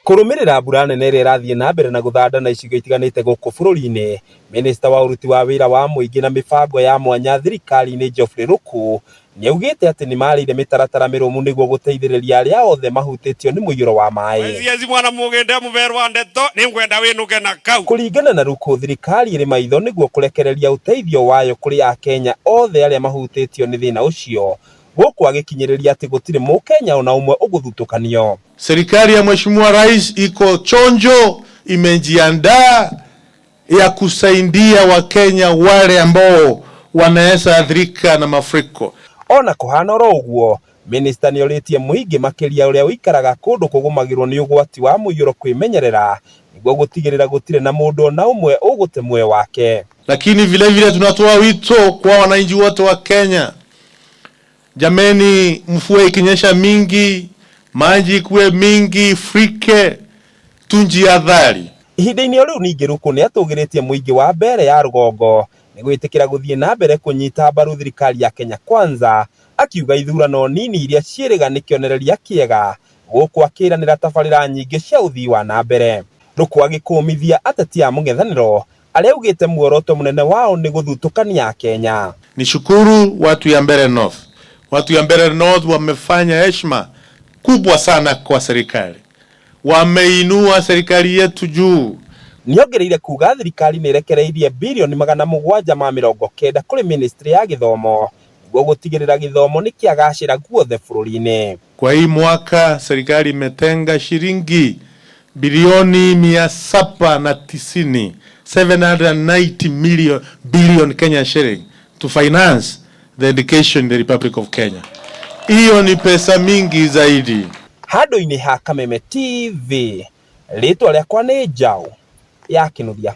Kurumirira mbura nene ĩrĩa ĩrathiĩ na mbere na gũthandana icigo itiganĩte gũkũ bũrũri-inĩ, Minista wa ũruti wa wĩra wa mũingĩ na mĩbango ya mwanya thirikari-inĩ Geoffrey Ruku nĩaugĩte atĩ nĩmarĩire mĩtaratara mĩrũmu nĩguo gũteithĩrĩria arĩa othe mahutĩtio nĩ mũiyũro wa maĩ. Kũringana na Ruku, thirikari ĩrĩ maitho nĩguo kũrekereria ũteithio wayo kũrĩ Akenya othe arĩa mahutĩtio nĩ thĩna ũcio, gũkũ agĩkinyĩrĩria atĩ gũtirĩ Mũkenya ona ũmwe ũgũthutũkanio. Serikali ya Mheshimiwa Rais iko chonjo, imejiandaa ya kusaidia Wakenya wale ambao wanaweza athirika na mafuriko. Ona kũhana oro ũguo, Minista nĩorĩtie mũingĩ makĩria ũrĩa ũikaraga kũndũ kũgũmagĩrwo nĩ ũgwati wa mũiyũro kwĩmenyerera nĩguo gũtigĩrĩra gũtirĩ na mũndũ ona ũmwe ũgũte muoyo wake. Lakini vile vile tunatoa wito kwa wananchi wote wa Kenya. Jameni, mvua ikinyesha mingi, maji kuwe mingi, frike, tunjiadhari. Ihinda-inĩ rĩu ningĩ Ruku nĩatũgĩrĩtie mũingĩ wa mbere ya rũgongo nĩ gwĩtĩkĩra gũthiĩ na mbere kũnyita mbaru thirikari ya Kenya Kwanza, akiuga ithurano nini iria ciĩrĩga nĩ kĩonereria kĩega, gũkũ akĩranĩra tabarĩra nyingĩ cia ũthii wa na mbere. Ruku agĩkũmithia ateti a mũng'ethanĩro arĩa augĩte muoroto mũnene wao nĩ gũthutũkania Kenya. Nishukuru watu ya Mbeere North. Watu ya Mbeere North wamefanya heshima kubwa sana kwa serikali. Wameinua serikali yetu juu. Nĩongereire kuga thirikari nĩrekereirie bilioni 790 kũrĩ Ministry ya Gĩthomo nĩguo gũtigĩrĩra gĩthomo nĩkĩagacĩra guothe bũrũri-inĩ. Kwa hii mwaka serikali imetenga shilingi bilioni 790, 790 billion Kenya shilling to finance the education in the Republic of Kenya. Hiyo ni pesa mingi zaidi. Handũ-inĩ ha Kameme TV, rĩtwa rĩakwa nĩ Njaũ ya Kĩnuthia.